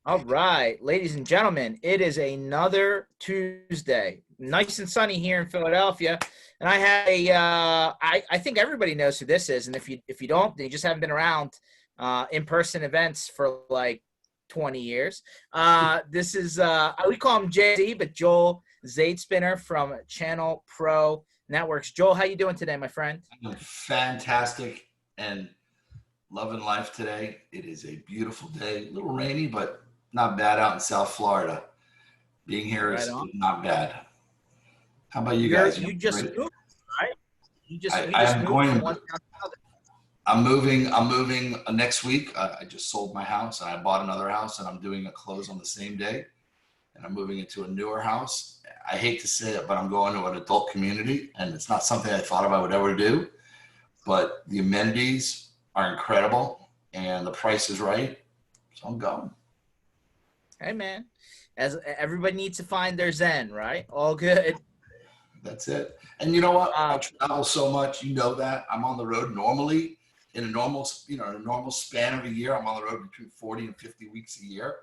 All right, ladies and gentlemen, it is another Tuesday. Nice and sunny here in Philadelphia, and I have I think everybody knows who this is, and if you don't, then you just haven't been around in-person events for like 20 years. This is we call him Jay-Z, but Joel Zaidspiner from ChannelPro Networks. Joel, how you doing today, my friend? I'm fantastic and loving life today. It is a beautiful day, a little rainy, but not bad out in South Florida. Being here Right is on. not bad. How about you You're guys? you just Great? moved, right? You I just am moved from going. one town to another. I'm moving. I'm moving next week. I just sold my house and I bought another house, and I'm doing a close on the same day. And I'm moving into a newer house. I hate to say it, but I'm going to an adult community, and it's not something I thought I would ever do. But the amenities are incredible, and the price is right, so I'm going. Hey man, as everybody needs to find their zen, right? All good. That's it. And you know what? I Uh, travel so much. You know that I'm on the road normally in a normal, in a normal span of a year. I'm on the road between 40 and 50 weeks a year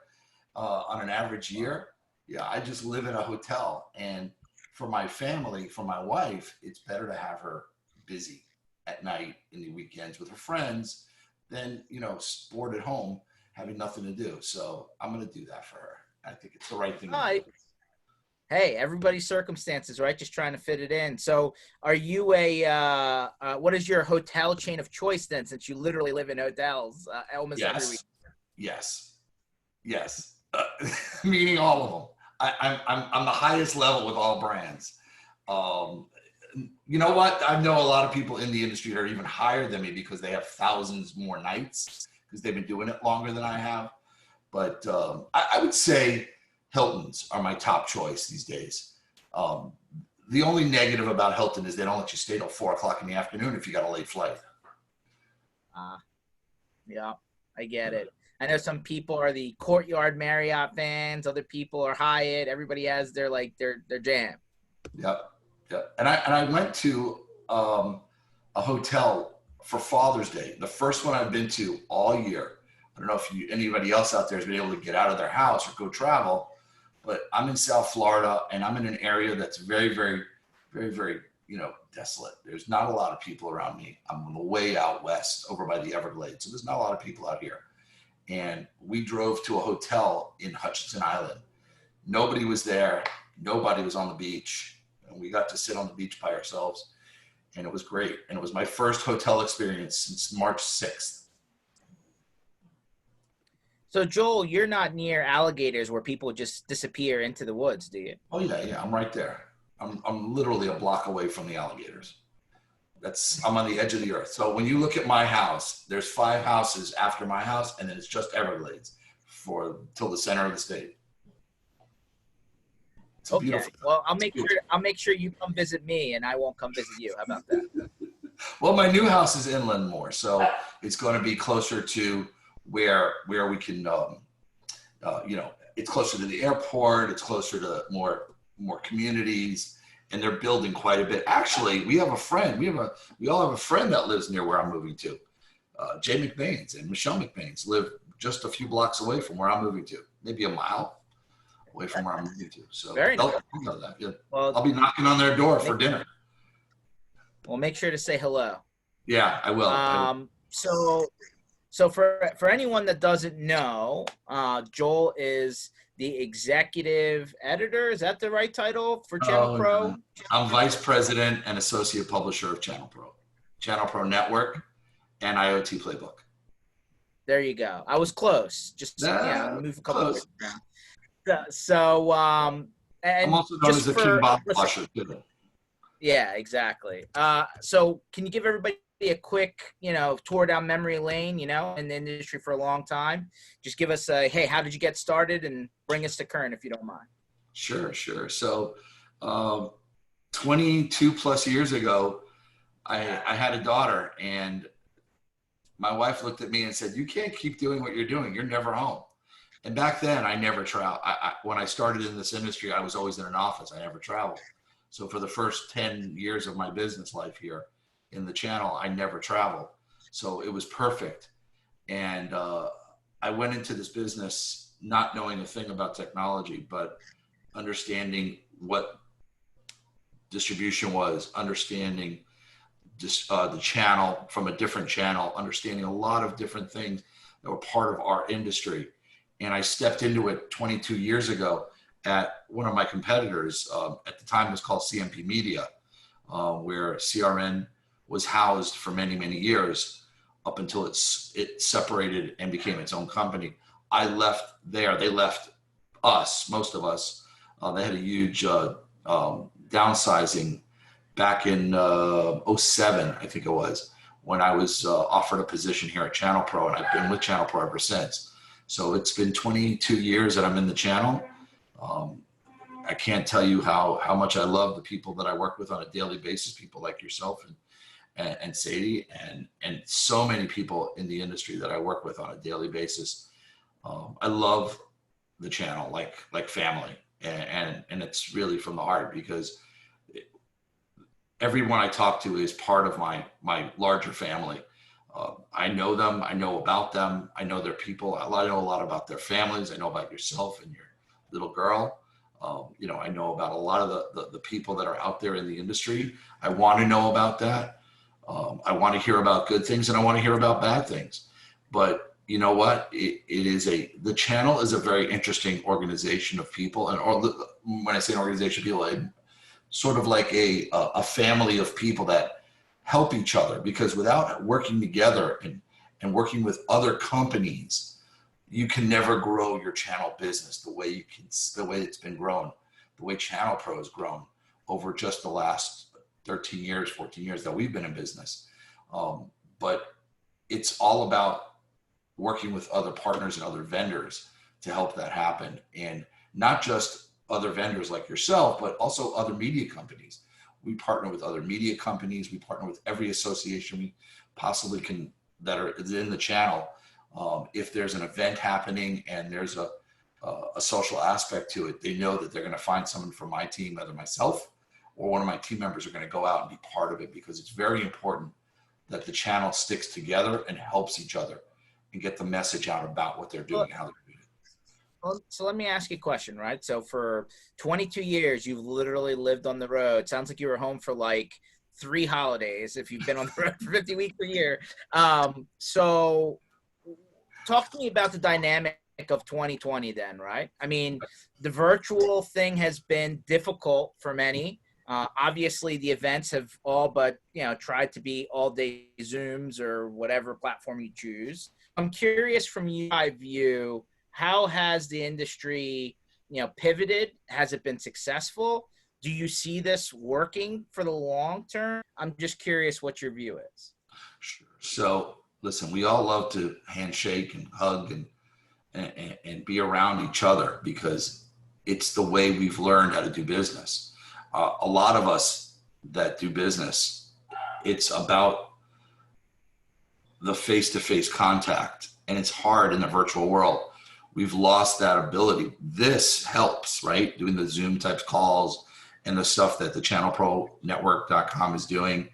on an average year. Yeah, I just live in a hotel, and for my family, for my wife, it's better to have her busy at night in the weekends with her friends than bored at home having nothing to do. So I'm going to do that for her. I think it's the right thing to do. I, hey, everybody's circumstances, right? Just trying to fit it in. So, are you what is your hotel chain of choice then? Since you literally live in hotels almost every week. Yes, yes, yes. Meaning all of them. I'm the highest level with all brands. Um, you know what? I know a lot of people in the industry that are even higher than me because they have thousands more nights because they've been doing it longer than I have. But I would say Hilton's are my top choice these days. Um, the only negative about Hilton is they don't let you stay till 4 o'clock in the afternoon if you got a late flight. Uh, yeah, I get it. I know some people are the Courtyard Marriott fans. Other people are Hyatt. Everybody has their jam. Yep, yep. And I went to a hotel for Father's Day, the first one I've been to all year. I don't know if anybody else out there has been able to get out of their house or go travel, but I'm in South Florida and I'm in an area that's very, very, very, very, desolate. There's not a lot of people around me. I'm way out west over by the Everglades. So there's not a lot of people out here. And we drove to a hotel in Hutchinson Island. Nobody was there. Nobody was on the beach. And we got to sit on the beach by ourselves. And it was great. And it was my first hotel experience since March 6th. So, Joel, you're not near alligators where people just disappear into the woods, do you? Oh yeah, yeah, I'm right there. I'm literally a block away from the alligators. I'm on the edge of the earth. So when you look at my house, there's 5 houses after my house, and then it's just Everglades for till the center of the state. It's a Okay. beautiful. Well, I'll It's make beautiful. sure you come visit me, and I won't come visit you. How about that? Well, my new house is inland more, so it's going to be closer to where we can, it's closer to the airport. It's closer to more communities, and they're building quite a bit. Actually, we have a friend. We all have a friend that lives near where I'm moving to. Jay McBain's and Michelle McBain's live just a few blocks away from where I'm moving to, maybe a mile away from where I'm moving to. So Very nice. they'll know that. Yeah. Well, I'll be knocking on their door for make, dinner. well, make sure to say hello. Yeah, I will. So for anyone that doesn't know, Joel is the executive editor. Is that the right title for Channel Oh, no. Pro? I'm vice president and associate publisher of ChannelPro, ChannelPro Network, and IoT Playbook. There you go. I was close. Just move a couple Close. words around. So I'm and also known just as the King for Bob listen, Washer too. yeah, exactly. So can you give everybody a quick, tour down memory lane, in the industry for a long time? Just give us a, hey, how did you get started, and bring us to current if you don't mind. Sure, sure. So, 22 plus years ago, I had a daughter, and my wife looked at me and said, "You can't keep doing what you're doing. You're never home." And back then, I never traveled. When I started in this industry, I was always in an office. I never traveled. So for the first 10 years of my business life here in the channel, I never traveled. So it was perfect. And I went into this business not knowing a thing about technology, but understanding what distribution was, understanding just the channel from a different channel, understanding a lot of different things that were part of our industry. And I stepped into it 22 years ago at one of my competitors. At the time, it was called CMP Media, where CRN was housed for many, many years up until it separated and became its own company. I left there. They left us, most of us. They had a huge downsizing back in 07, I think it was, when I was offered a position here at ChannelPro, and I've been with ChannelPro ever since. So it's been 22 years that I'm in the channel. I can't tell you how much I love the people that I work with on a daily basis, people like yourself and Sadie, and so many people in the industry that I work with on a daily basis. I love the channel like family, and it's really from the heart, because everyone I talk to is part of my larger family. I know them. I know about them. I know their people. I know a lot about their families. I know about yourself and your little girl. I know about a lot of the people that are out there in the industry. I want to know about that. I want to hear about good things, and I want to hear about bad things. But you know what? The channel is a very interesting organization of people. And when I say an organization of people, sort of like a family of people that help each other, because without working together and working with other companies, you can never grow your channel business the way it's been grown, the way ChannelPro has grown over just the last 13 years, 14 years that we've been in business. But it's all about working with other partners and other vendors to help that happen. And not just other vendors like yourself, but also other media companies. We partner with other media companies. We partner with every association we possibly can that is in the channel. If there's an event happening and there's a social aspect to it, they know that they're going to find someone from my team, either myself or one of my team members are going to go out and be part of it, because it's very important that the channel sticks together and helps each other and get the message out about what they're doing and how they're doing it. Well, so let me ask you a question, right? So for 22 years, you've literally lived on the road. Sounds like you were home for like 3 holidays if you've been on the road for 50 weeks a year. So talk to me about the dynamic of 2020 then, right? I mean, the virtual thing has been difficult for many. Obviously, the events have all but, tried to be all-day Zooms or whatever platform you choose. I'm curious from your view, how has the industry, pivoted? Has it been successful? Do you see this working for the long term? I'm just curious what your view is. Sure. So listen, we all love to handshake and hug and be around each other, because it's the way we've learned how to do business. A lot of us that do business, it's about the face-to-face contact, and it's hard in the virtual world. We've lost that ability. This helps, right? Doing the Zoom types calls and the stuff that the ChannelProNetwork.com is doing,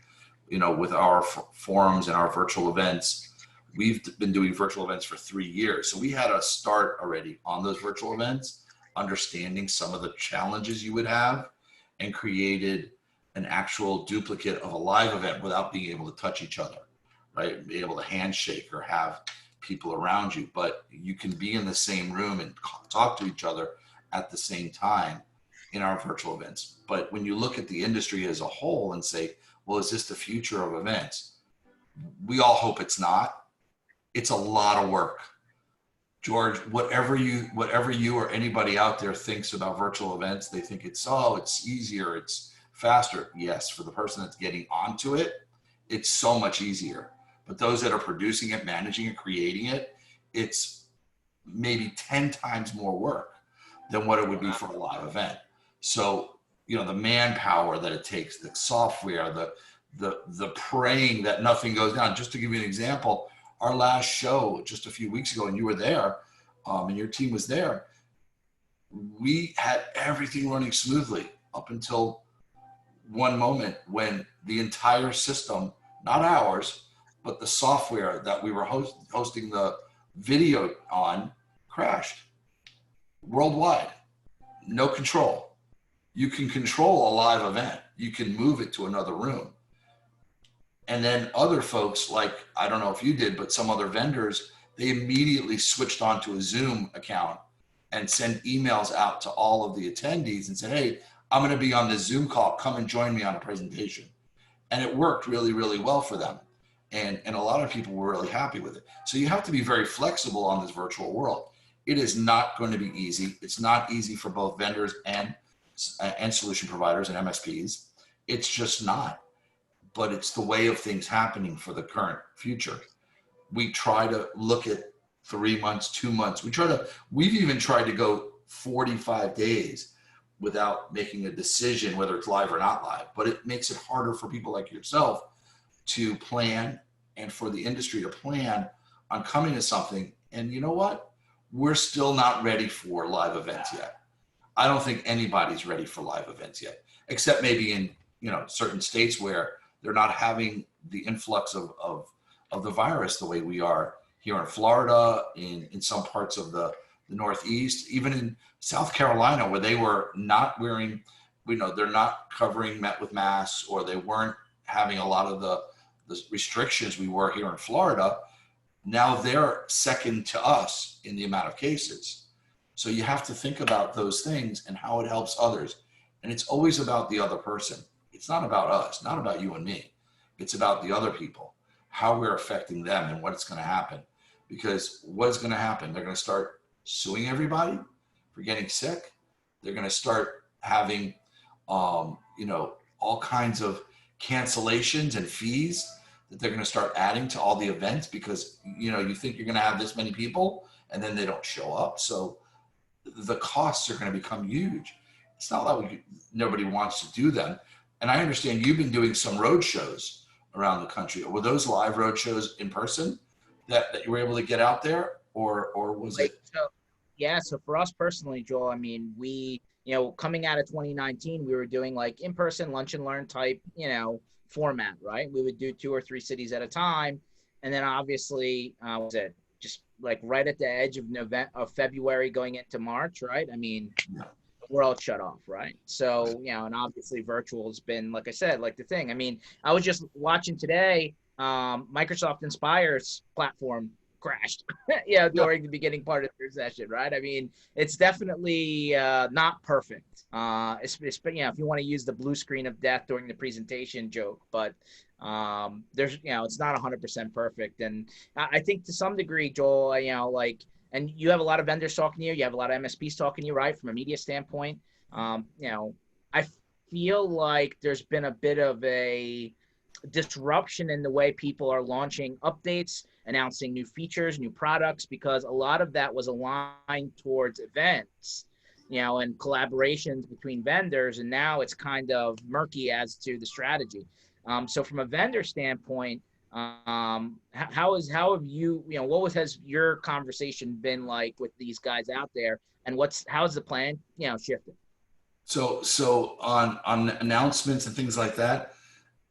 with our forums and our virtual events. We've been doing virtual events for 3 years. So we had a start already on those virtual events, understanding some of the challenges you would have, and created an actual duplicate of a live event without being able to touch each other, right? Be able to handshake or have people around you, but you can be in the same room and talk to each other at the same time in our virtual events. But when you look at the industry as a whole and say, well, is this the future of events? We all hope it's not. It's a lot of work. George, whatever you or anybody out there thinks about virtual events, they think it's easier, it's faster. Yes, for the person that's getting onto it, it's so much easier. But those that are producing it, managing it, creating it, it's maybe 10 times more work than what it would be for a live event. So, the manpower that it takes, the software, the praying that nothing goes down. Just to give you an example, our last show just a few weeks ago, and you were there, and your team was there, we had everything running smoothly up until one moment when the entire system, not ours, but the software that we were hosting the video on, crashed. worldwide, no control. You can control a live event. You can move it to another room. And then other folks, like, I don't know if you did, but some other vendors, they immediately switched onto a Zoom account and sent emails out to all of the attendees and said, hey, I'm going to be on this Zoom call. Come and join me on a presentation. And it worked really, really well for them. And a lot of people were really happy with it. So you have to be very flexible on this virtual world. It is not going to be easy. It's not easy for both vendors and solution providers and MSPs. It's just not. But it's the way of things happening for the current future. We try to look at 3 months, 2 months. We've even tried to go 45 days without making a decision whether it's live or not live. But it makes it harder for people like yourself to plan and for the industry to plan on coming to something. And you know what? We're still not ready for live events yet. I don't think anybody's ready for live events yet, except maybe in certain states where they're not having the influx of the virus the way we are here in Florida, in some parts of the Northeast, even in South Carolina, where they were not wearing, they're not covering with masks, or they weren't having a lot of the restrictions we were here in Florida. Now they're second to us in the amount of cases. So you have to think about those things and how it helps others. And it's always about the other person. It's not about us, not about you and me. It's about the other people, how we're affecting them and what's going to happen. Because what's going to happen? They're going to start suing everybody for getting sick. They're going to start having, all kinds of cancellations and fees that they're going to start adding to all the events because, you think you're going to have this many people and then they don't show up. So the costs are going to become huge. It's not like nobody wants to do them. And I understand you've been doing some road shows around the country. Were those live road shows in person that you were able to get out there, or was it? So for us personally, Joel, I mean, we, coming out of 2019, we were doing like in-person lunch and learn type, format, right? We would do 2 or 3 cities at a time. And then obviously, just like right at the edge of February going into March, right? I mean, the world shut off, right? So, and obviously virtual has been, like I said, like the thing. I mean, I was just watching today, Microsoft Inspire's platform crashed, during the beginning part of their session, right? I mean, it's definitely not perfect. If you want to use the blue screen of death during the presentation joke, but there's, it's not 100% perfect. And I think to some degree, Joel, and you have a lot of vendors talking to you, you have a lot of MSPs talking to you, right? From a media standpoint, I feel like there's been a bit of a disruption in the way people are launching updates, announcing new features, new products, because a lot of that was aligned towards events, and collaborations between vendors. And now it's kind of murky as to the strategy. So from a vendor standpoint, how have you, has your conversation been like with these guys out there, and how's the plan, shifted? So on announcements and things like that,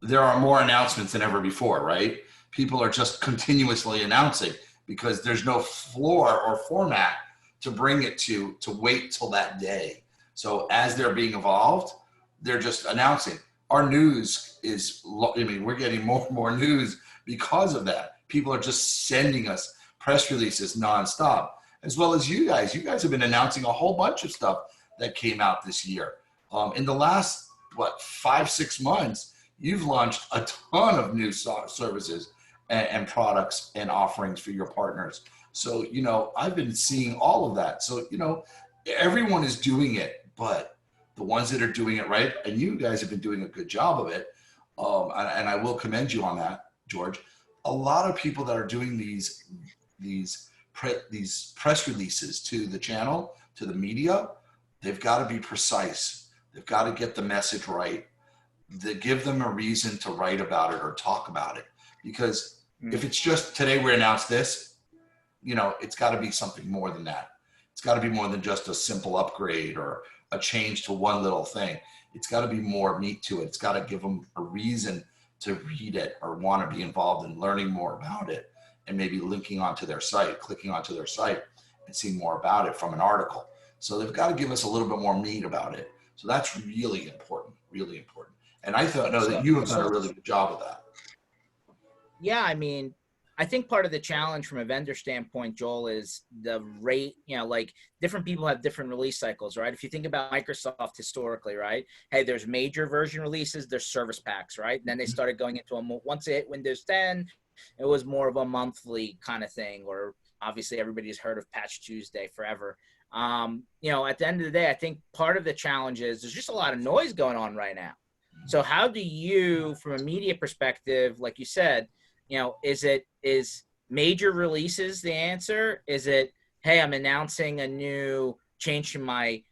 there are more announcements than ever before, right? People are just continuously announcing because there's no floor or format to bring it to wait till that day. So as they're being evolved, they're just announcing. Our news is, we're getting more and more news because of that. People are just sending us press releases nonstop, as well as you guys. You guys have been announcing a whole bunch of stuff that came out this year. In the last, 5-6 months, you've launched a ton of new services and products and offerings for your partners. So, I've been seeing all of that. So, everyone is doing it, but the ones that are doing it right, and you guys have been doing a good job of it. And I will commend you on that, George. A lot of people that are doing these press releases to the channel, to the media, they've got to be precise. They've got to get the message right. They give them a reason to write about it or talk about it. Because if it's just today we announced this, it's got to be something more than that. It's got to be more than just a simple upgrade or a change to one little thing. It's got to be more meat to it. It's got to give them a reason to read it or want to be involved in learning more about it, and maybe linking onto their site, clicking onto their site and seeing more about it from an article. So they've got to give us a little bit more meat about it. So that's really important, really important. And I know that you have done a really good job of that. Yeah, I mean, I think part of the challenge from a vendor standpoint, Joel, is the rate, like different people have different release cycles, right? If you think about Microsoft historically, right? Hey, there's major version releases, there's service packs, right? And then they started going into once it hit Windows 10, it was more of a monthly kind of thing, or obviously everybody's heard of Patch Tuesday forever. At the end of the day, I think part of the challenge is there's just a lot of noise going on right now. So how do you, from a media perspective, like you said, is major releases the answer? Is it, hey, I'm announcing a new change to my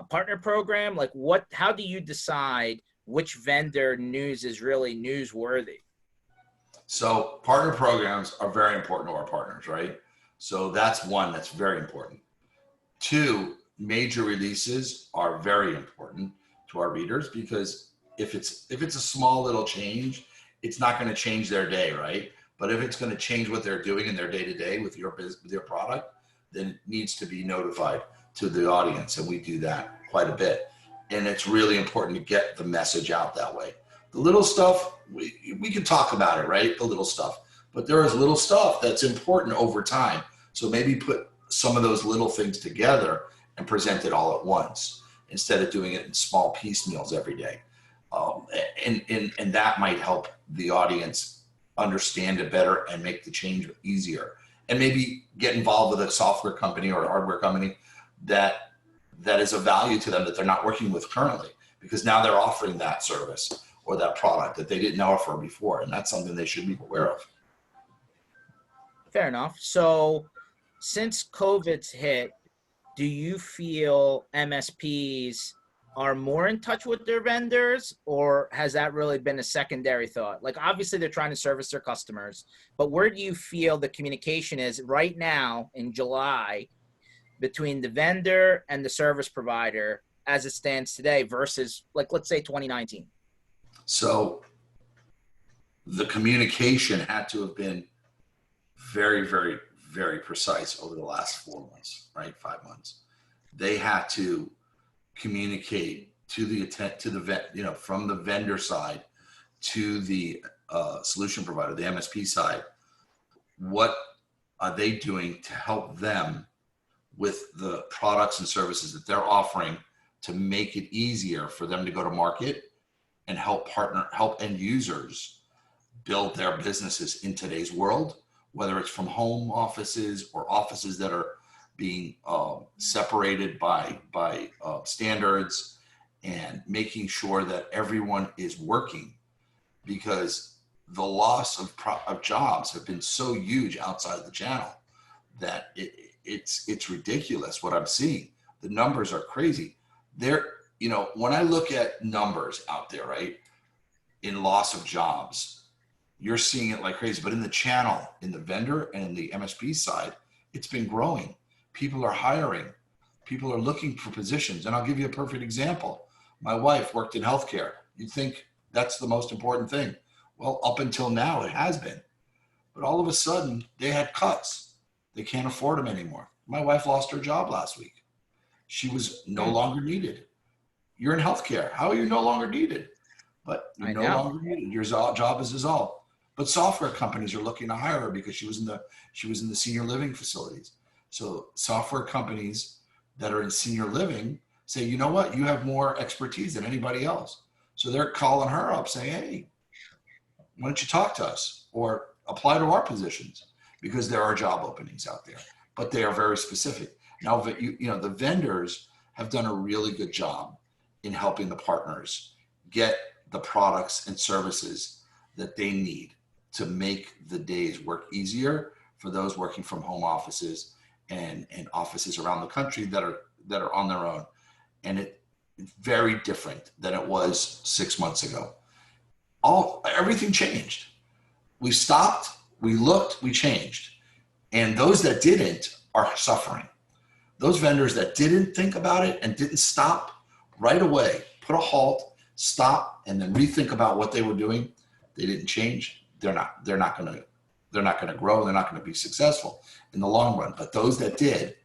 partner program? Like how do you decide which vendor news is really newsworthy? So partner programs are very important to our partners, right? So that's one that's very important. Two, major releases are very important to our readers, because if it's a small little change, it's not going to change their day, right? But if it's going to change what they're doing in their day-to-day with your business, with your product, then it needs to be notified to the audience, and we do that quite a bit. And it's really important to get the message out that way. The little stuff, we can talk about it, right? The little stuff, but there is little stuff that's important over time. So maybe put some of those little things together and present it all at once, instead of doing it in small piecemeals every day. And that might help the audience understand it better and make the change easier. And maybe get involved with a software company or a hardware company that is of value to them that they're not working with currently, because now they're offering that service or that product that they didn't offer before. And that's something they should be aware of. Fair enough. So since COVID's hit, do you feel MSPs are more in touch with their vendors, or has that really been a secondary thought? Like, obviously they're trying to service their customers, but where do you feel the communication is right now in July between the vendor and the service provider as it stands today versus, like, let's say 2019? So the communication had to have been very, very, very precise over the last 4 months, right? 5 months. They had to communicate to the vet, from the vendor side to the solution provider, the MSP side. What are they doing to help them with the products and services that they're offering to make it easier for them to go to market and help end users build their businesses in today's world, whether it's from home offices or offices that are being separated by standards, and making sure that everyone is working, because the loss of jobs have been so huge outside the channel that it's ridiculous what I'm seeing. The numbers are crazy. When I look at numbers out there, right, in loss of jobs, you're seeing it like crazy. But in the channel, in the vendor and in the MSP side, it's been growing. People are hiring. People are looking for positions. And I'll give you a perfect example. My wife worked in healthcare. You'd think that's the most important thing. Well, up until now, it has been. But all of a sudden, they had cuts. They can't afford them anymore. My wife lost her job last week. She was no longer needed. You're in healthcare. How are you no longer needed? But you're no longer needed. Your job is dissolved. But software companies are looking to hire her because she was in the senior living facilities. So software companies that are in senior living say, you know what, you have more expertise than anybody else. So they're calling her up saying, hey, why don't you talk to us or apply to our positions, because there are job openings out there, but they are very specific. Now, the vendors have done a really good job in helping the partners get the products and services that they need to make the day's work easier for those working from home offices and offices around the country that are on their own. And it's very different than it was 6 months ago. Everything changed. We stopped, we looked, we changed. And those that didn't are suffering. Those vendors that didn't think about it and didn't stop right away, put a halt, stop, and then rethink about what they were doing, they didn't change. They're not going to grow. They're not going to be successful in the long run. But those that did,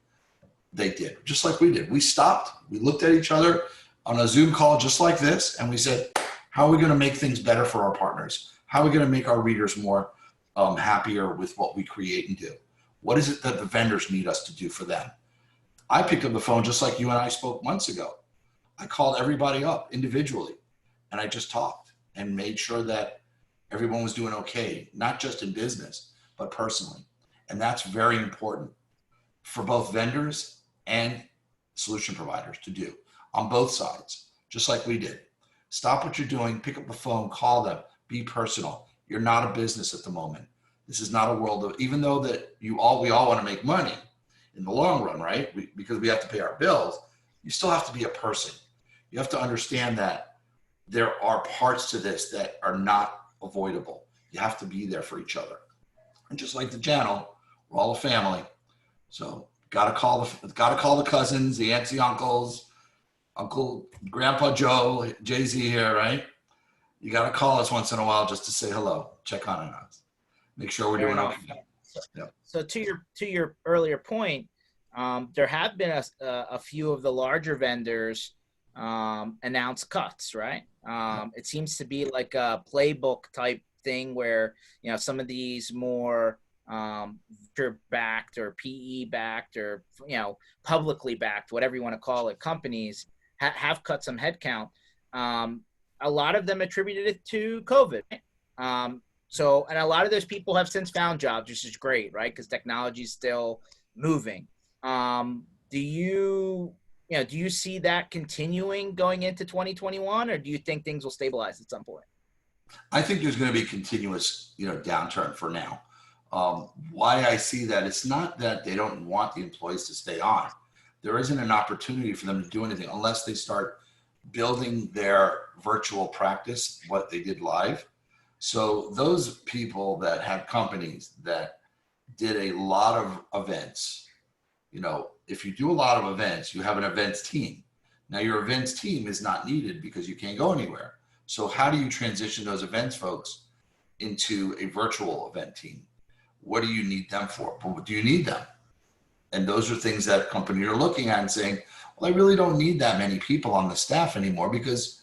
they did, just like we did. We stopped, we looked at each other on a Zoom call just like this, and we said, how are we going to make things better for our partners? How are we going to make our readers more happier with what we create and do? What is it that the vendors need us to do for them? I picked up the phone just like you and I spoke months ago. I called everybody up individually, and I just talked and made sure that everyone was doing okay, not just in business, but personally. And that's very important for both vendors and solution providers to do on both sides, just like we did. Stop what you're doing, pick up the phone, call them, be personal. You're not a business at the moment. This is not a world of, even though that we all want to make money in the long run, right? Because we have to pay our bills, you still have to be a person. You have to understand that there are parts to this that are not avoidable. You have to be there for each other. And just like the channel, we're all a family. So gotta call the cousins, the aunts, the uncles, Uncle Grandpa Joe, Jay-Z here, right? You gotta call us once in a while just to say hello, check on us, make sure we're doing okay. Yeah. So to your earlier point, there have been a few of the larger vendors announce cuts, right? It seems to be like a playbook type thing where, some of these more venture backed or PE backed or, publicly backed, whatever you want to call it, companies have cut some headcount. A lot of them attributed it to COVID. So, and a lot of those people have since found jobs, which is great, right? Because technology is still moving. Do you see that continuing going into 2021, or do you think things will stabilize at some point? I think there's going to be continuous, downturn for now. Why I see that, it's not that they don't want the employees to stay on. There isn't an opportunity for them to do anything unless they start building their virtual practice, what they did live. So those people that have companies that did a lot of events, if you do a lot of events, you have an events team. Now your events team is not needed because you can't go anywhere. So how do you transition those events folks into a virtual event team? What do you need them for? What do you need them? And those are things that companies are looking at and saying, well, I really don't need that many people on the staff anymore because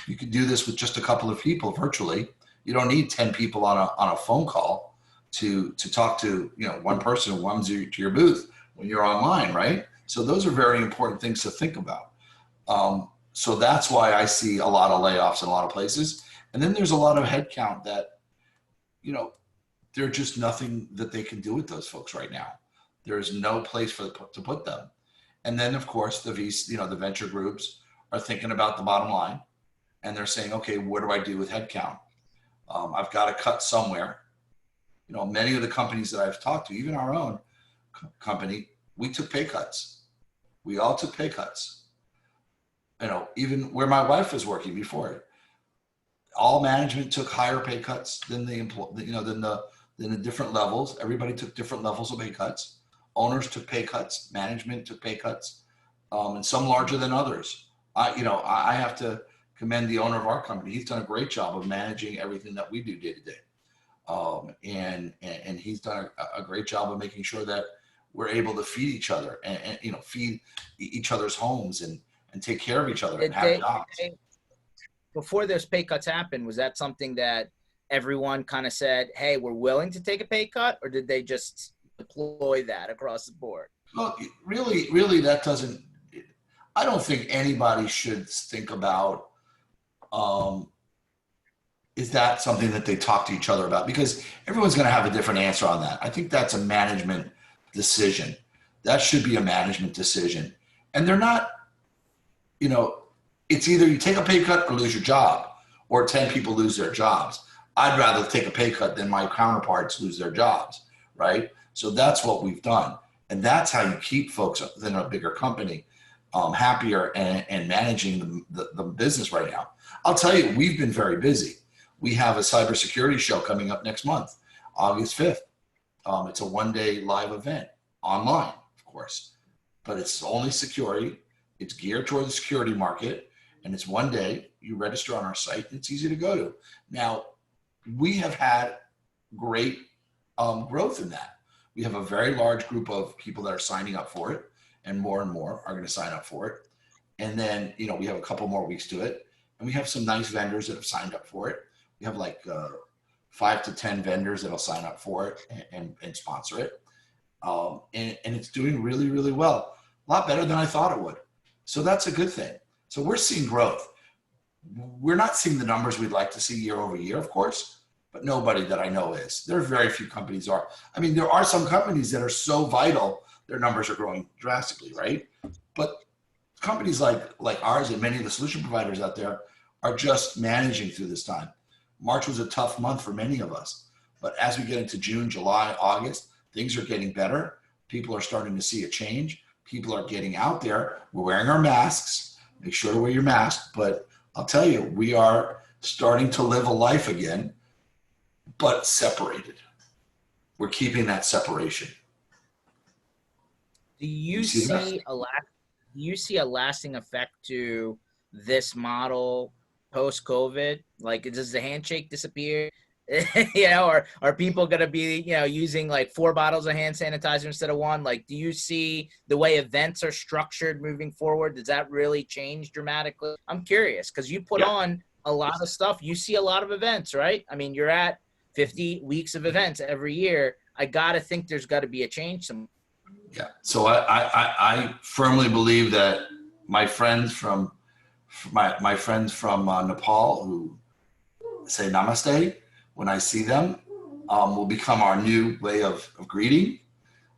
you can do this with just a couple of people virtually. You don't need 10 people on a phone call to talk to, one person who comes to your booth when you're online, right? So those are very important things to think about. So that's why I see a lot of layoffs in a lot of places. And then there's a lot of headcount that, there's just nothing that they can do with those folks right now. There's no place to put them. And then of course the venture groups are thinking about the bottom line and they're saying, okay, what do I do with headcount? I've got to cut somewhere. Many of the companies that I've talked to, even our own company, we took pay cuts. We all took pay cuts. Even where my wife was working before, all management took higher pay cuts than the different levels. Everybody took different levels of pay cuts. Owners took pay cuts. Management took pay cuts, and some larger than others. I have to commend the owner of our company. He's done a great job of managing everything that we do day to day, and he's done a great job of making sure that we're able to feed each other and feed each other's homes and take care of each other and have jobs. Before those pay cuts happened, was that something that everyone kind of said, hey, we're willing to take a pay cut, or did they just deploy that across the board? Well, really, that doesn't, I don't think anybody should think about, is that something that they talk to each other about? Because everyone's going to have a different answer on that. I think that's a management decision. That should be a management decision. And they're not, it's either you take a pay cut or lose your job, or 10 people lose their jobs. I'd rather take a pay cut than my counterparts lose their jobs, right? So that's what we've done. And that's how you keep folks in a bigger company happier and managing the business right now. I'll tell you, we've been very busy. We have a cybersecurity show coming up next month, August 5th. It's a one-day live event, online, of course, but it's only security. It's geared toward the security market, and it's one day. You register on our site, and it's easy to go to. Now, we have had great growth in that. We have a very large group of people that are signing up for it, and more are going to sign up for it. And then, you know, we have a couple more weeks to it, and we have some nice vendors that have signed up for it. We have like 5 to 10 vendors that'll sign up for it and sponsor it. And it's doing really, really well. A lot better than I thought it would. So that's a good thing. So we're seeing growth. We're not seeing the numbers we'd like to see year over year, of course, but nobody that I know is. There are very few companies are. I mean, there are some companies that are so vital, their numbers are growing drastically, right? But companies like ours and many of the solution providers out there are just managing through this time. March was a tough month for many of us, but as we get into June, July, August, things are getting better. People are starting to see a change. People are getting out there. We're wearing our masks. Make sure to wear your mask. But I'll tell you, we are starting to live a life again, but separated. We're keeping that separation. Do you see a lasting effect to this model post-COVID? Like, does the handshake disappear? You know, or are people going to be, you know, using like 4 bottles of hand sanitizer instead of 1? Like, do you see the way events are structured moving forward? Does that really change dramatically? I'm curious because you put on a lot of stuff. You see a lot of events, right? I mean, you're at 50 weeks of events every year. I got to think there's got to be a change. Yeah. So I firmly believe that my friends from Nepal who say namaste, when I see them, will become our new way of greeting,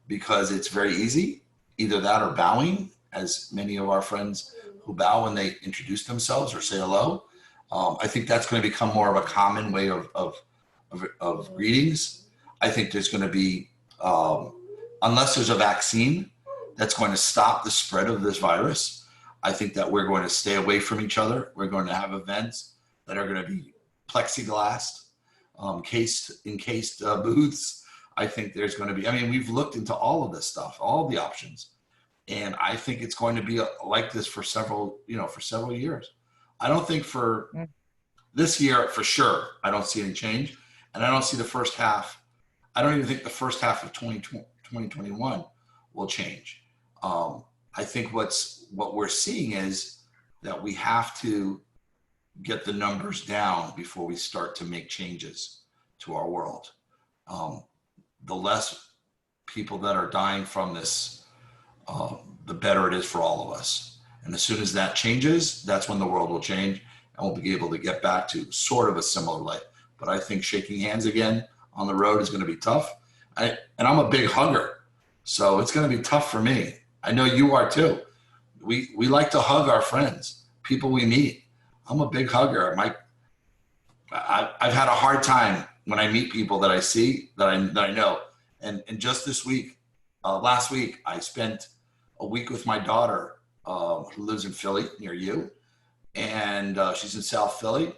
because it's very easy. Either that or bowing, as many of our friends who bow when they introduce themselves or say hello. I think that's going to become more of a common way of greetings. I think there's going to be, unless there's a vaccine that's going to stop the spread of this virus, I think that we're going to stay away from each other. We're going to have events that are going to be plexiglassed, encased booths. I think there's going to be, I mean, we've looked into all of this stuff, all of the options. And I think it's going to be like this for several years. I don't think for this year, for sure, I don't see any change. And I don't see the first half. I don't even think the first half of 2021 will change. I think what we're seeing is that we have to get the numbers down before we start to make changes to our world. The less people that are dying from this, the better it is for all of us. And as soon as that changes, that's when the world will change and we'll be able to get back to sort of a similar life. But I think shaking hands again on the road is going to be tough. And I'm a big hugger, so it's going to be tough for me. I know you are too. We like to hug our friends, people we meet. I'm a big hugger. I've had a hard time when I meet people that I see that I know. And just this week, last week, I spent a week with my daughter who lives in Philly near you, and she's in South Philly,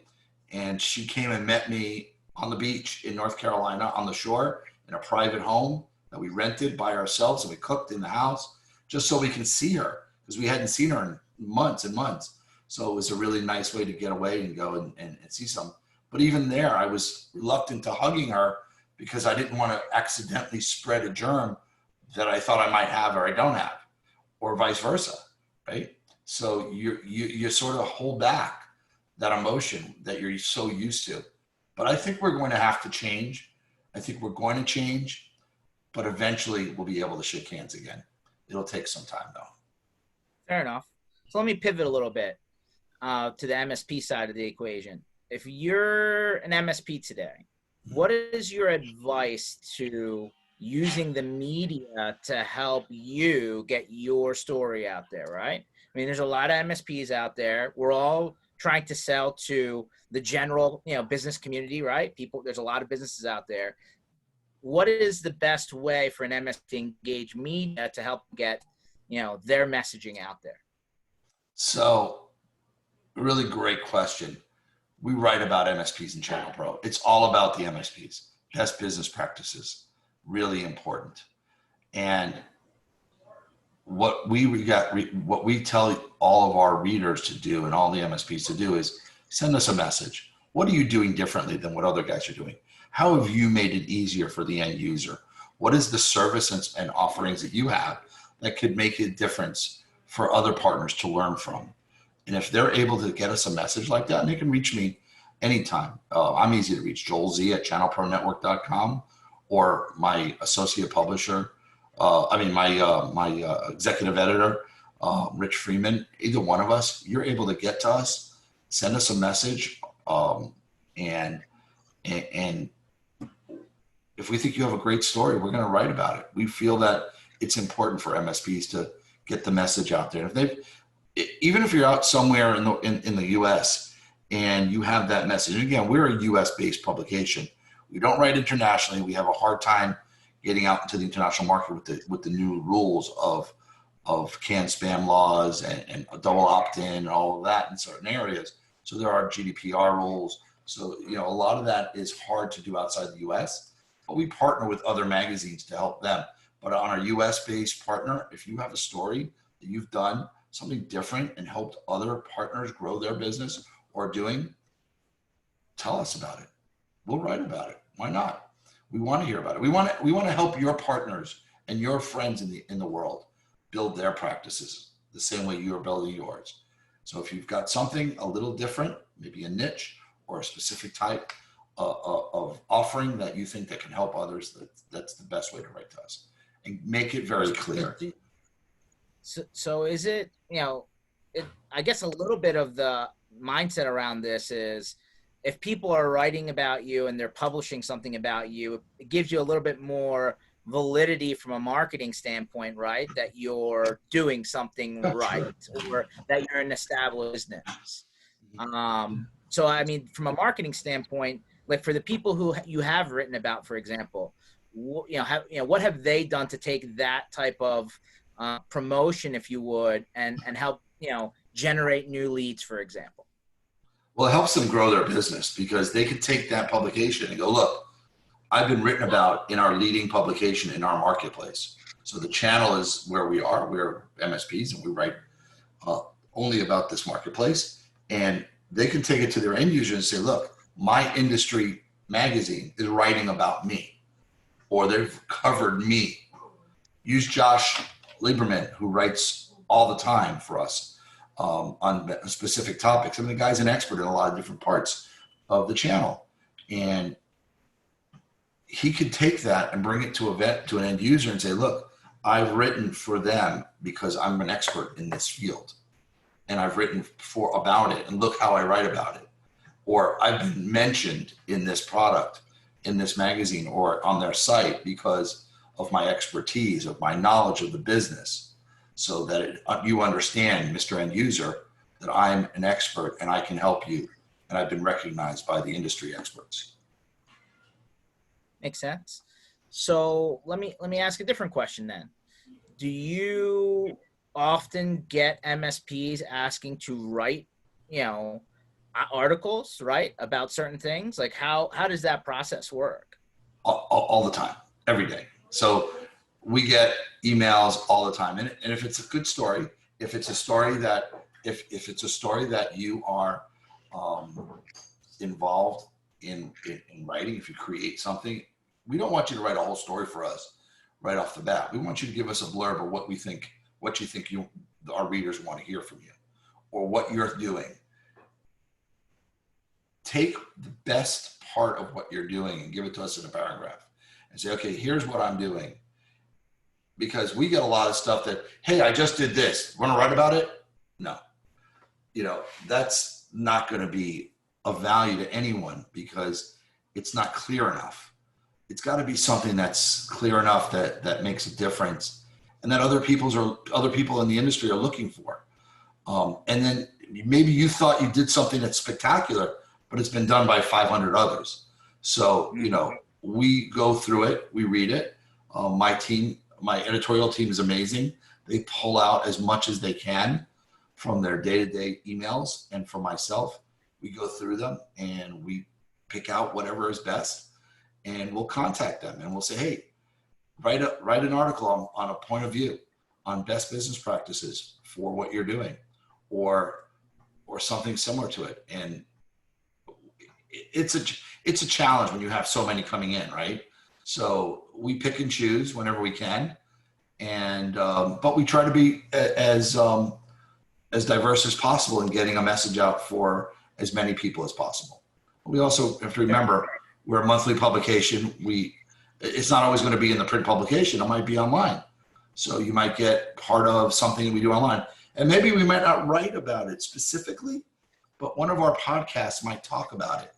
and she came and met me on the beach in North Carolina on the shore in a private home that we rented by ourselves, and we cooked in the house just so we can see her, because we hadn't seen her in months and months. So it was a really nice way to get away and go and see some. But even there, I was reluctant to hugging her because I didn't want to accidentally spread a germ that I thought I might have or I don't have, or vice versa, right? So you sort of hold back that emotion that you're so used to. But I think we're going to have to change. I think we're going to change, but eventually we'll be able to shake hands again. It'll take some time though. Fair enough. So let me pivot a little bit to the MSP side of the equation. If you're an MSP today, what is your advice to using the media to help you get your story out there, right? I mean, there's a lot of MSPs out there. We're all trying to sell to the general, business community, right? There's a lot of businesses out there. What is the best way for an MSP to engage media to help get, their messaging out there? So, really great question. We write about MSPs in ChannelPro. It's all about the MSPs, best business practices, really important. And what we tell all of our readers to do and all the MSPs to do is send us a message. What are you doing differently than what other guys are doing? How have you made it easier for the end user? What is the service and offerings that you have that could make a difference for other partners to learn from. And if they're able to get us a message like that, and they can reach me anytime. I'm easy to reach, Joel Z at channelpronetwork.com, or my associate publisher, my executive editor, Rich Freeman. Either one of us, you're able to get to us, send us a message, and if we think you have a great story, we're going to write about it. We feel that it's important for MSPs to get the message out there. Even if you're out somewhere in the U.S. and you have that message, and again, we're a U.S. based publication. We don't write internationally. We have a hard time getting out into the international market with the new rules of canned spam laws and a double opt-in and all of that in certain areas. So there are GDPR rules. So, a lot of that is hard to do outside the U.S., but we partner with other magazines to help them. But on our US-based partner, if you have a story that you've done something different and helped other partners grow their business or doing, tell us about it. We'll write about it. Why not? We want to hear about it. We want to help your partners and your friends in the world build their practices the same way you are building yours. So if you've got something a little different, maybe a niche or a specific type of offering that you think that can help others, that's the best way to write to us, and make it very clear. So is it, I guess a little bit of the mindset around this is, if people are writing about you and they're publishing something about you, it gives you a little bit more validity from a marketing standpoint, right? That you're doing something right, or that you're an established business. So, I mean, from a marketing standpoint, like for the people who you have written about, for example, what have they done to take that type of promotion, if you would, and help, generate new leads, for example? Well, it helps them grow their business because they could take that publication and go, look, I've been written about in our leading publication in our marketplace. So the channel is where we are. We're MSPs and we write only about this marketplace. And they can take it to their end user and say, look, my industry magazine is writing about me, or they've covered me. Use Josh Lieberman, who writes all the time for us on specific topics. I mean, the guy's an expert in a lot of different parts of the channel. And he could take that and bring it to an end user and say, look, I've written for them because I'm an expert in this field. And I've written about it, and look how I write about it. Or I've been mentioned in this product, in this magazine, or on their site because of my expertise, of my knowledge of the business, so that you understand, Mr. End User, that I'm an expert and I can help you, and I've been recognized by the industry experts. Makes sense. So let me ask a different question then. Do you often get MSPs asking to write, articles, right, about certain things? Like how does that process work? All the time, every day. So we get emails all the time, and if it's a good story, if it's a story that you are involved in writing, if you create something, we don't want you to write a whole story for us right off the bat. We want you to give us a blurb of what you think our readers want to hear from you, or what you're doing. Take the best part of what you're doing and give it to us in a paragraph and say, okay, here's what I'm doing. Because we get a lot of stuff that, hey, I just did this. Want to write about it? No. That's not going to be of value to anyone because it's not clear enough. It's got to be something that's clear enough that makes a difference, and that other people in the industry are looking for. And then maybe you thought you did something that's spectacular, but it's been done by 500 others. So, we go through it, we read it. My editorial team is amazing. They pull out as much as they can from their day-to-day emails, and from myself, we go through them and we pick out whatever is best, and we'll contact them and we'll say, hey, write an article on a point of view on best business practices for what you're doing, or something similar to it. And it's a challenge when you have so many coming in, right? So we pick and choose whenever we can, And but we try to be as diverse as possible in getting a message out for as many people as possible. We also have to remember we're a monthly publication. It's not always going to be in the print publication. It might be online. So you might get part of something we do online. And maybe we might not write about it specifically, but one of our podcasts might talk about it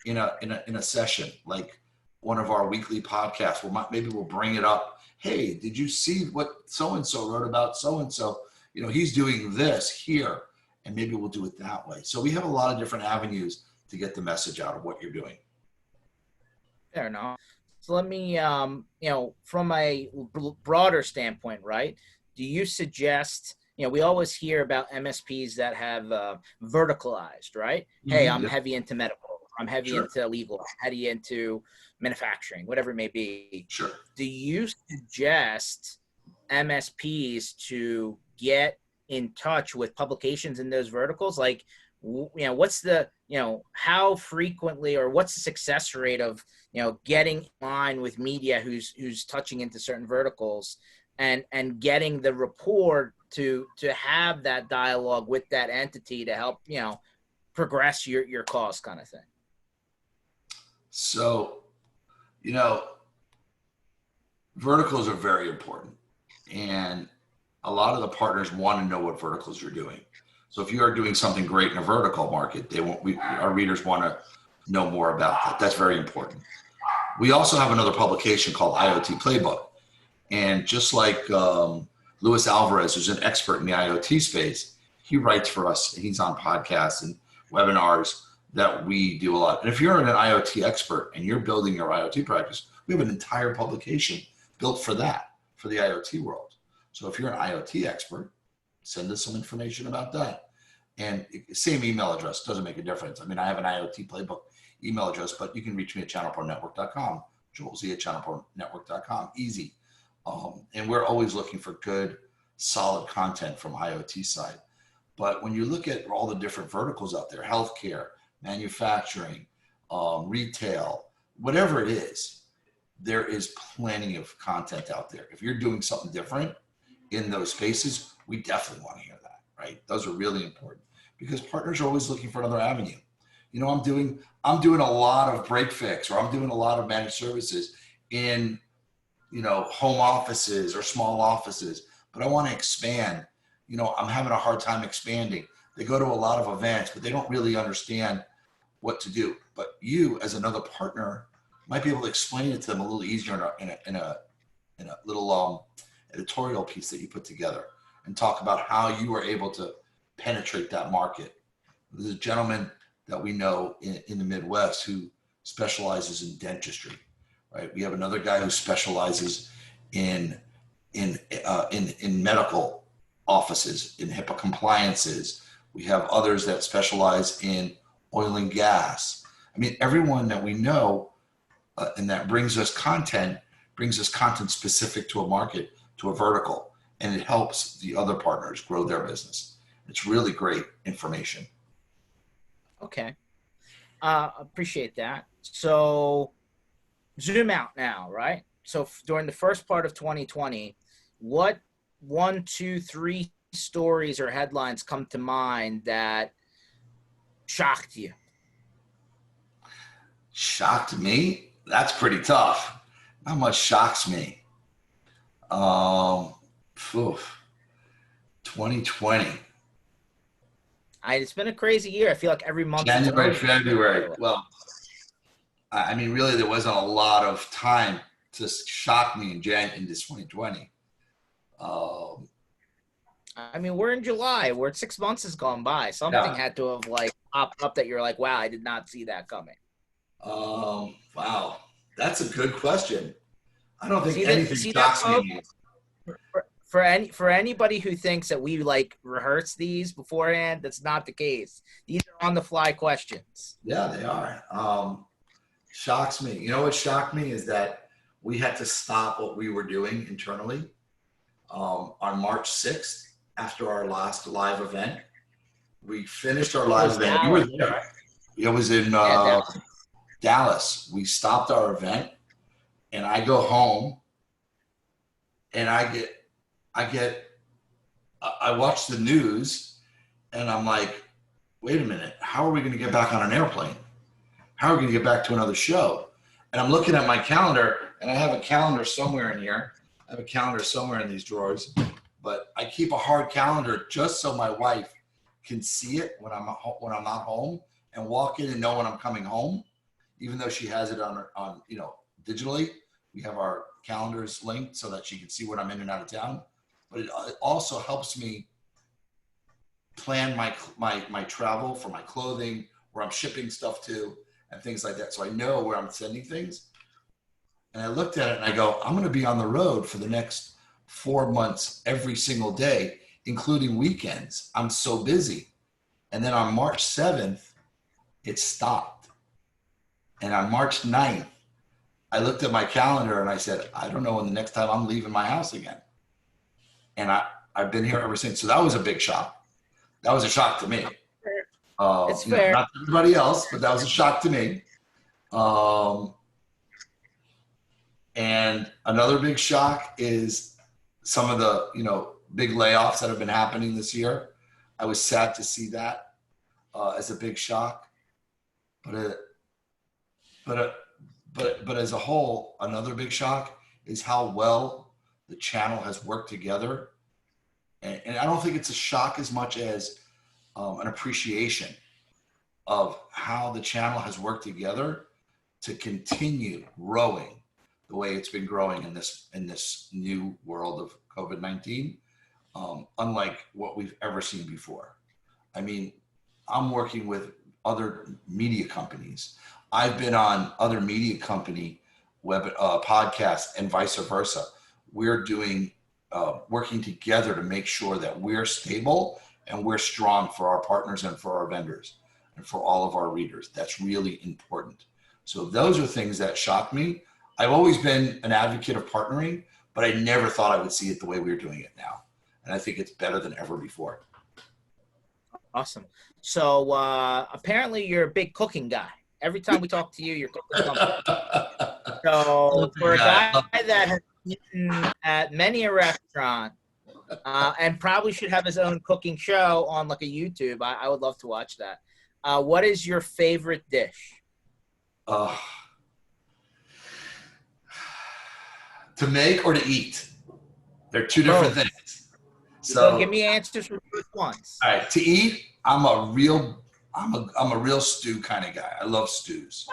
in a session, like one of our weekly podcasts. Maybe we'll bring it up. Hey, did you see what so-and-so wrote about so-and-so? You know, he's doing this here, and maybe we'll do it that way. So we have a lot of different avenues to get the message out of what you're doing. Fair enough. So let me, from a broader standpoint, right? Do you suggest, we always hear about MSPs that have verticalized, right? Hey, I'm heavy into medical. I'm heavy into legal. I'm heavy into manufacturing, whatever it may be. Sure. Do you suggest MSPs to get in touch with publications in those verticals? Like, what's the, how frequently, or what's the success rate of, getting in line with media who's touching into certain verticals and getting the rapport to have that dialogue with that entity to help, progress your cause, kind of thing? So, verticals are very important, and a lot of the partners want to know what verticals you're doing. So if you are doing something great in a vertical market, our readers want to know more about that. That's very important. We also have another publication called IoT Playbook. And just like Luis Alvarez, who's an expert in the IoT space, he writes for us. He's on podcasts and webinars that we do a lot. And if you're an IoT expert and you're building your IoT practice, we have an entire publication built for that, for the IoT world. So if you're an IoT expert, send us some information about that. And same email address, doesn't make a difference. I mean, I have an IoT Playbook email address, but you can reach me at channelpronetwork.com, joelz@channelpronetwork.com, easy. And we're always looking for good, solid content from IoT side. But when you look at all the different verticals out there, healthcare, manufacturing, retail, whatever it is, there is plenty of content out there. If you're doing something different in those spaces, we definitely want to hear that, right? Those are really important because partners are always looking for another avenue. I'm doing a lot of break fix, or I'm doing a lot of managed services in, home offices or small offices, but I want to expand. I'm having a hard time expanding. They go to a lot of events, but they don't really understand what to do. But you, as another partner, might be able to explain it to them a little easier in a little editorial piece that you put together, and talk about how you were able to penetrate that market. There's a gentleman that we know in the Midwest who specializes in dentistry, right? We have another guy who specializes in medical offices, in HIPAA compliances. We have others that specialize in oil and gas. I mean, everyone that we know and that brings us content specific to a market, to a vertical, and it helps the other partners grow their business. It's really great information. Okay. Appreciate that. So zoom out now, right? So during the first part of 2020, what 1, 2, 3 stories or headlines come to mind that shocked you? Shocked me? That's pretty tough. Not much shocks me. 2020. It's been a crazy year. I feel like every month. January, February. Well, I mean, really, there wasn't a lot of time to shock me in into 2020. I mean, we're in July. We're 6 months has gone by. Something had to have popped up that you're like, wow, I did not see that coming. Wow, that's a good question. I don't think anything shocks me. For anybody who thinks that we rehearse these beforehand, that's not the case. These are on the fly questions. Yeah, they are. Shocks me. You know what shocked me is that we had to stop what we were doing internally on March 6th after our last live event. We finished our live event. You were there. It was in Dallas. We stopped our event, and I go home, and I watch the news, and I'm like, wait a minute, how are we going to get back on an airplane? How are we going to get back to another show? And I'm looking at my calendar, and I have a calendar somewhere in here. I have a calendar somewhere in these drawers, but I keep a hard calendar just so my wife can see it when I'm not home and walk in and know when I'm coming home, even though she has it on digitally. We have our calendars linked so that she can see when I'm in and out of town. But it also helps me plan my travel for my clothing, where I'm shipping stuff to, and things like that. So I know where I'm sending things. And I looked at it and I go, I'm going to be on the road for the next 4 months, every single day, including weekends. I'm so busy. And then on March 7th, it stopped. And on March 9th, I looked at my calendar and I said, I don't know when the next time I'm leaving my house again. And I've been here ever since. So that was a big shock. That was a shock to me. It's fair. Not to everybody else, but that was a shock to me. And another big shock is some of the, big layoffs that have been happening this year. I was sad to see that as a big shock. But as a whole, another big shock is how well the channel has worked together. And I don't think it's a shock as much as an appreciation of how the channel has worked together to continue growing the way it's been growing in this new world of COVID-19, unlike what we've ever seen before. I mean, I'm working with other media companies. I've been on other media company podcasts and vice versa. We're doing working together to make sure that we're stable and we're strong for our partners and for our vendors and for all of our readers. That's really important. So those are things that shock me. I've always been an advocate of partnering, but I never thought I would see it the way we're doing it now. And I think it's better than ever before. Awesome. So apparently you're a big cooking guy. Every time we talk to you, you're cooking something. So for a guy that has eaten at many a restaurant and probably should have his own cooking show on like a YouTube, I would love to watch that. What is your favorite dish? To make or to eat? They're two different things. So give me answers for both ones. All right, to eat, I'm a real stew kind of guy. I love stews,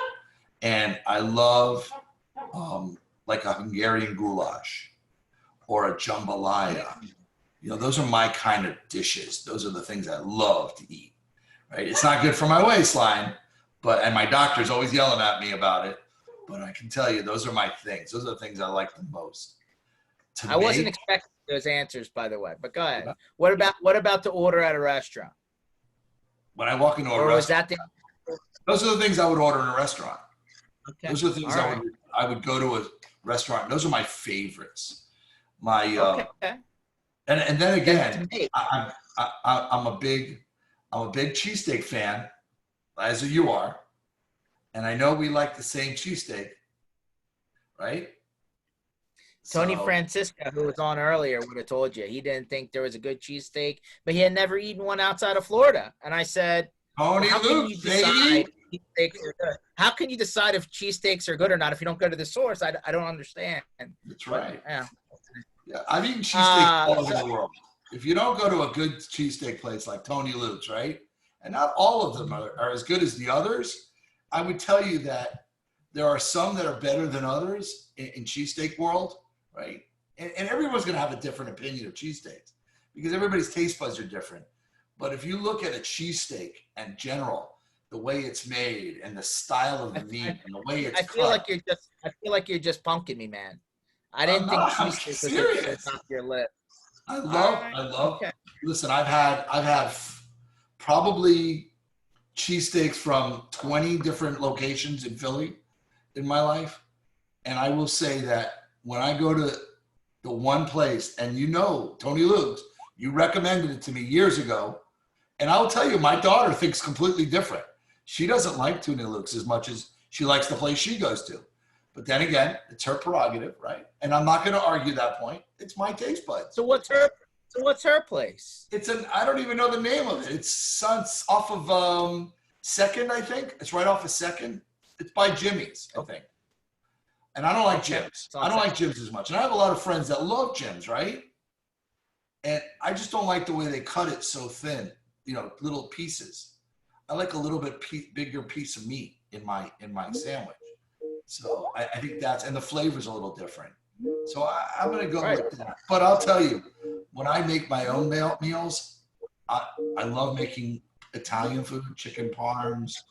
and I love like a Hungarian goulash or a jambalaya. Those are my kind of dishes. Those are the things I love to eat. Right? It's not good for my waistline, and my doctor's always yelling at me about it. But I can tell you, those are my things. Those are the things I like the most. I wasn't expecting those answers, by the way. But go ahead. What about to order at a restaurant? When I walk into a restaurant, those are the things I would order in a restaurant. Okay. Those are the things I would go to a restaurant. Those are my favorites. And then again, I'm a big cheesesteak fan, as you are. And I know we like the same cheesesteak, right? Tony Francisco, who was on earlier, would have told you he didn't think there was a good cheesesteak, but he had never eaten one outside of Florida. And I said, Tony Luke, how can you decide if cheesesteaks are good or not if you don't go to the source? I don't understand. That's right. Yeah, I've eaten cheesesteaks all over the world. If you don't go to a good cheesesteak place like Tony Luke's, right? And not all of them are as good as the others. I would tell you that there are some that are better than others in cheesesteak world, right? And everyone's going to have a different opinion of cheesesteaks because everybody's taste buds are different. But if you look at a cheesesteak in general, the way it's made and the style of the meat and the way it's I feel like you're just punking me, man. I didn't think cheesesteak was off your list. I love. Okay. Listen, I've had probably cheesesteaks from 20 different locations in Philly in my life. And I will say that when I go to the one place, and Tony Luke's, you recommended it to me years ago. And I'll tell you, my daughter thinks completely different. She doesn't like Tony Luke's as much as she likes the place she goes to. But then again, it's her prerogative, right? And I'm not going to argue that point. It's my taste buds. What's her place? I don't even know the name of it. It's off of Second, I think. It's right off of Second. It's by Jimmy's, I think. And I don't like gyms. I don't like gyms as much. And I have a lot of friends that love gyms, right? And I just don't like the way they cut it so thin, little pieces. I like a little bit bigger piece of meat in my sandwich. So I think and the flavor's a little different. So I'm going to go with that. But I'll tell you, when I make my own meals, I love making Italian food, chicken parms.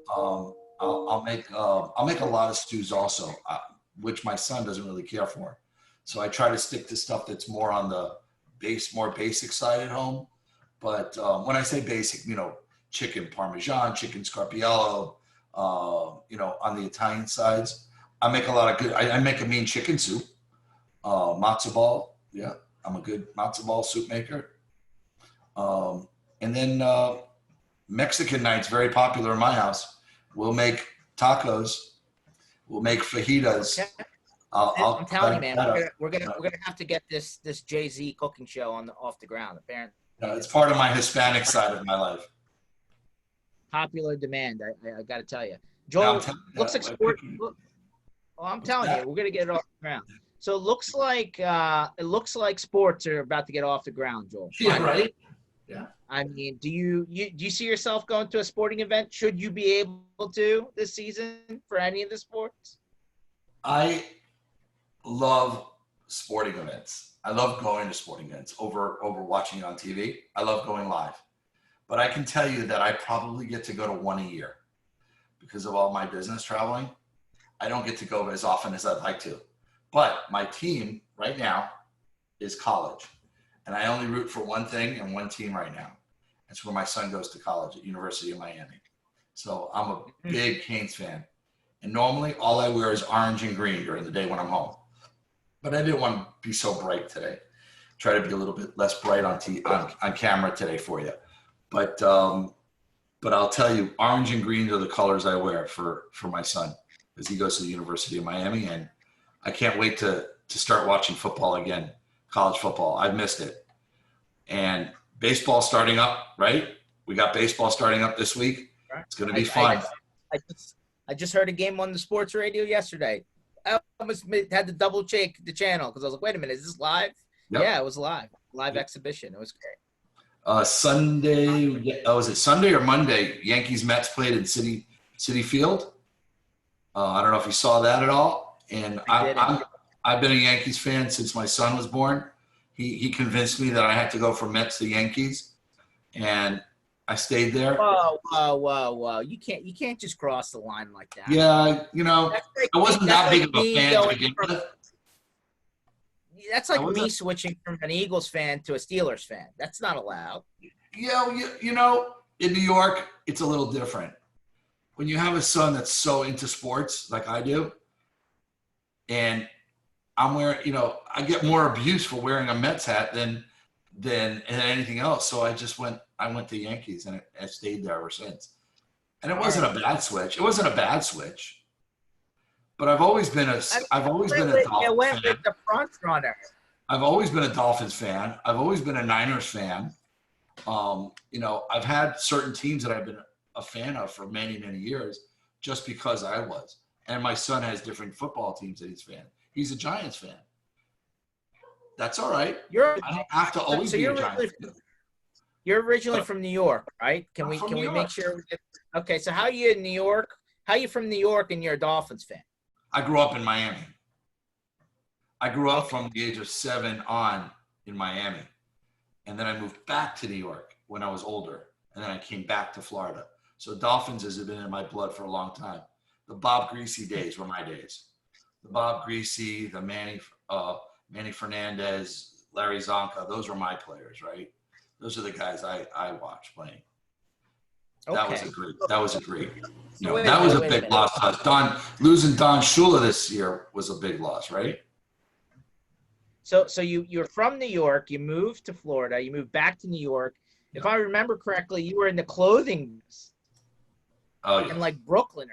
I'll make a lot of stews also, which my son doesn't really care for. So I try to stick to stuff that's more on the more basic side at home. But when I say basic, chicken parmesan, chicken scarpiello, on the Italian sides, I make a lot of good. I make a mean chicken soup, matzo ball. Yeah, I'm a good matzo ball soup maker. And then Mexican night's very popular in my house. We'll make tacos. We'll make fajitas. Okay. I'm telling you, man, we're gonna have to get this Jay-Z cooking show off the ground. Apparently, it's part of my Hispanic side of my life. Popular demand. I got to tell you, Joel. Looks like sport. I'm telling you, we're gonna get it off the ground. So it looks like sports are about to get off the ground, Joel. Yeah, right. Yeah. I mean, do you see yourself going to a sporting event? Should you be able to this season for any of the sports? I love sporting events. I love going to sporting events over watching it on TV. I love going live. But I can tell you that I probably get to go to one a year because of all my business traveling. I don't get to go as often as I'd like to. But my team right now is college. And I only root for one thing and one team right now. It's where my son goes to college at University of Miami. So I'm a big Canes fan. And normally all I wear is orange and green during the day when I'm home. But I didn't want to be so bright today. Try to be a little bit less bright on camera today for you. But I'll tell you, orange and green are the colors I wear for my son as he goes to the University of Miami. And I can't wait to start watching football again, college football. I've missed it. And baseball starting up, right? We got baseball starting up this week. It's going to be fun. I just heard a game on the sports radio yesterday. I almost had to double check the channel because I was like, wait a minute, is this live? Yep. Yeah, it was live exhibition. It was great. Sunday, was it Sunday or Monday? Yankees Mets played in City Field. I don't know if you saw that at all. And I've been a Yankees fan since my son was born. He convinced me that I had to go from Mets to Yankees, and I stayed there. Whoa! You can't just cross the line like that. Yeah, I wasn't that big of a fan to begin with. That's like me switching from an Eagles fan to a Steelers fan. That's not allowed. Yeah, in New York, it's a little different. When you have a son that's so into sports like I do, and I'm wearing, I get more abuse for wearing a Mets hat than anything else. So I went to Yankees and I stayed there ever since. And it wasn't a bad switch. It wasn't a bad switch. But I've always been a Dolphins fan. With the front runner. I've always been a Dolphins fan. I've always been a Niners fan. I've had certain teams that I've been a fan of for many, many years just because I was. And my son has different football teams that he's a fan. He's a Giants fan. That's all right. I don't have to always be a Giants fan. You're originally from New York, right? Can we make sure? Okay, so how are you in New York? How are you from New York and you're a Dolphins fan? I grew up in Miami. I grew up from the age of 7 on in Miami. And then I moved back to New York when I was older. And then I came back to Florida. So Dolphins has been in my blood for a long time. The Bob Greasy days were my days. The Bob Greasy, the Manny Fernandez, Larry Zonka, those were my players, right? Those are the guys I watched playing. Okay. That was a great. That was a big loss to us. Losing Don Shula this year was a big loss, right? So you're from New York. You moved to Florida. You moved back to New York. If I remember correctly, you were in the clothing in like Brooklyn,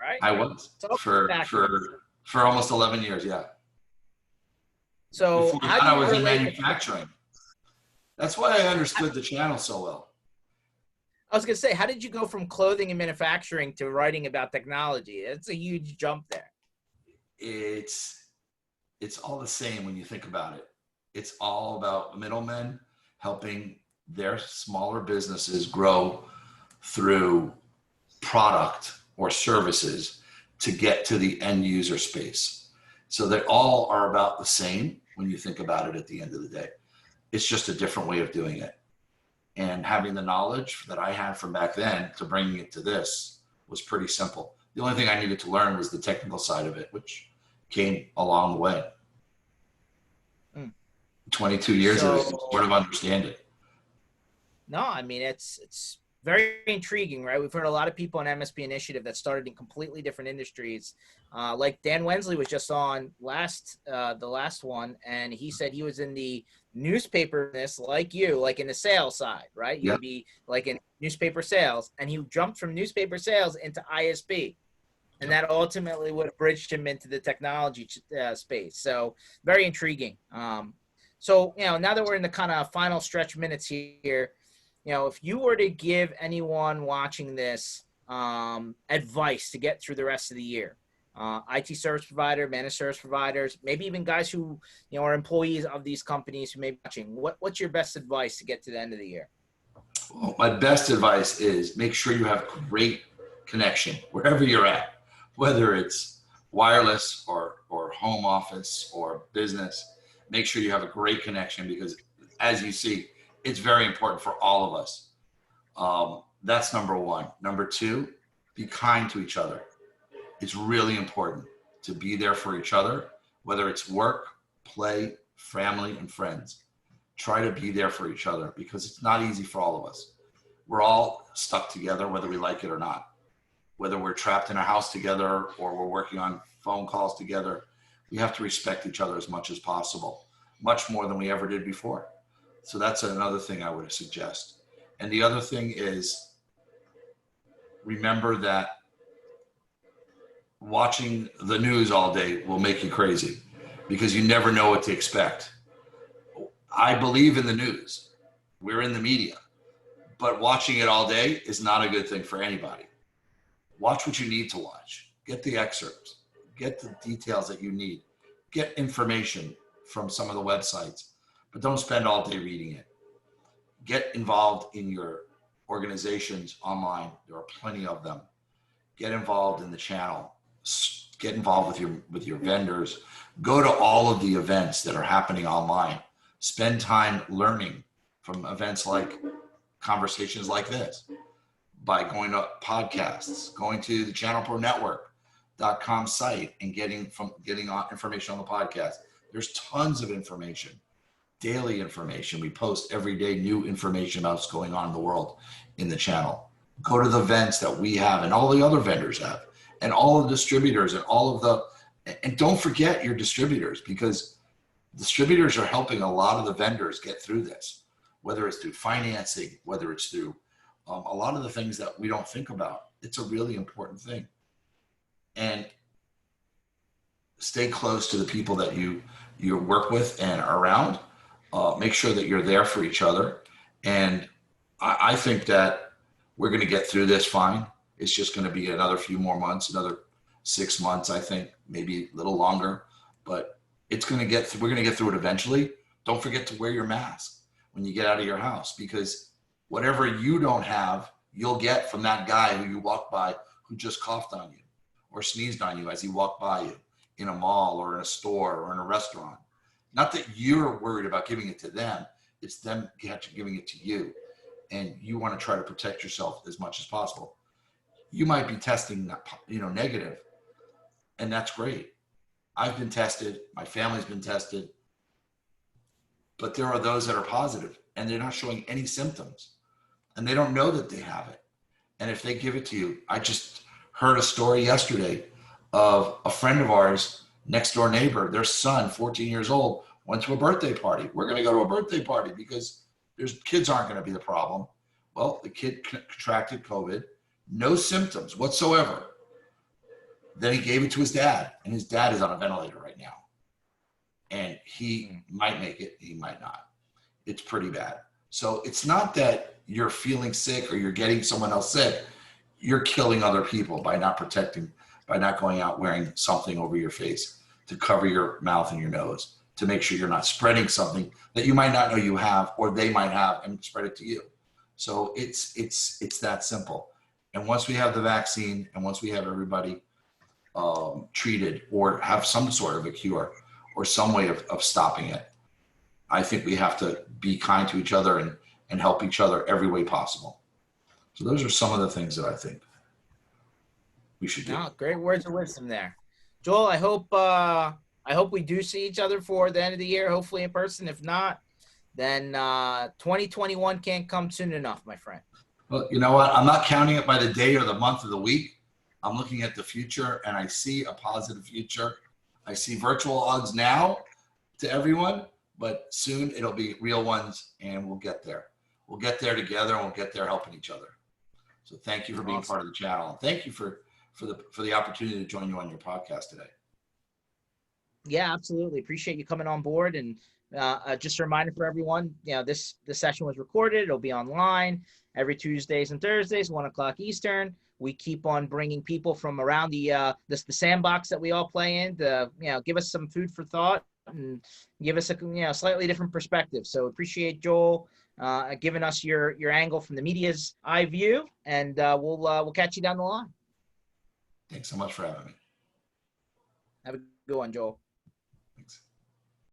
right? I was It's all for manufacturing. almost 11 years. Yeah. So Before how that, do I you was in relate to, manufacturing. That's why I understood the channel so well. I was going to say, how did you go from clothing and manufacturing to writing about technology? It's a huge jump there. It's all the same when you think about it. It's all about middlemen helping their smaller businesses grow through product or services to get to the end user space. So they all are about the same when you think about it at the end of the day. It's just a different way of doing it. And having the knowledge that I had from back then to bringing it to this was pretty simple. The only thing I needed to learn was the technical side of it, which came along the way. 22 years of it, sort of understand it. No, I mean, it's very intriguing, right? We've heard a lot of people in MSP Initiative that started in completely different industries. Like Dan Wensley was just on the last one, and he said he was in the newspaper business like you, like in the sales side, right? Yeah. You'd be like in newspaper sales, and he jumped from newspaper sales into ISP. And that ultimately would have bridged him into the technology space. So very intriguing. So, now that we're in the kind of final stretch minutes here, if you were to give anyone watching this advice to get through the rest of the year, IT service provider, managed service providers, maybe even guys who, are employees of these companies who may be watching, what's your best advice to get to the end of the year? Well, my best advice is make sure you have great connection wherever you're at, whether it's wireless or home office or business. Make sure you have a great connection because, as you see, it's very important for all of us. That's number one. Number two, be kind to each other. It's really important to be there for each other, whether it's work, play, family, and friends. Try to be there for each other because it's not easy for all of us. We're all stuck together, whether we like it or not. Whether we're trapped in a house together or we're working on phone calls together, we have to respect each other as much as possible, much more than we ever did before. So that's another thing I would suggest. And the other thing is, remember that watching the news all day will make you crazy because you never know what to expect. I believe in the news. We're in the media, but watching it all day is not a good thing for anybody. Watch what you need to watch. Get the excerpts. Get the details that you need. Get information from some of the websites, but don't spend all day reading it. Get involved in your organizations online. There are plenty of them. Get involved in the channel. Get involved with your vendors. Go to all of the events that are happening online. Spend time learning from events like conversations like this, by going to podcasts, going to the ChannelPro Network.com site and getting information on the podcast. There's tons of information, daily information. We post every day new information about what's going on in the world in the channel. Go to the events that we have and all the other vendors have and all the distributors and don't forget your distributors, because distributors are helping a lot of the vendors get through this, whether it's through financing, whether it's through a lot of the things that we don't think about. It's a really important thing. And stay close to the people that you work with and are around. Make sure that you're there for each other. And I think that we're going to get through this fine. It's just going to be another few more months, another 6 months, I think, maybe a little longer, but we're going to get through it eventually. Don't forget to wear your mask when you get out of your house, because whatever you don't have, you'll get from that guy who you walk by who just coughed on you or sneezed on you as he walked by you in a mall or in a store or in a restaurant. Not that you're worried about giving it to them, it's them giving it to you. And you want to try to protect yourself as much as possible. You might be testing, negative, and that's great. I've been tested, my family's been tested, but there are those that are positive and they're not showing any symptoms and they don't know that they have it. And if they give it to you, I just heard a story yesterday of a friend of ours, next door neighbor, their son, 14 years old, went to a birthday party. We're going to go to a birthday party because kids aren't going to be the problem. Well, the kid contracted COVID, no symptoms whatsoever. Then he gave it to his dad, and his dad is on a ventilator right now. And he might make it, he might not. It's pretty bad. So it's not that you're feeling sick or you're getting someone else sick. You're killing other people by not protecting, by not going out wearing something over your face to cover your mouth and your nose, to make sure you're not spreading something that you might not know you have, or they might have, and spread it to you. So it's that simple. And once we have the vaccine, and once we have everybody treated, or have some sort of a cure or some way of stopping it, I think we have to be kind to each other and help each other every way possible. So those are some of the things that I think we should do. No, great words of wisdom there. Joel, I hope we do see each other for the end of the year, hopefully in person. If not, then 2021 can't come soon enough, my friend. Well, you know what? I'm not counting it by the day or the month or the week. I'm looking at the future, and I see a positive future. I see virtual hugs now to everyone, but soon it'll be real ones, and we'll get there. We'll get there together, and we'll get there helping each other. So thank you for being part of the channel. And thank you for the opportunity to join you on your podcast today. Yeah, absolutely. Appreciate you coming on board. And just a reminder for everyone, this session was recorded. It'll be online every Tuesdays and Thursdays, 1 o'clock Eastern. We keep on bringing people from around the sandbox that we all play in to, give us some food for thought and give us a, slightly different perspective. So appreciate Joel giving us your angle from the media's eye view, and we'll catch you down the line. Thanks so much for having me. Have a good one, Joel. Thanks.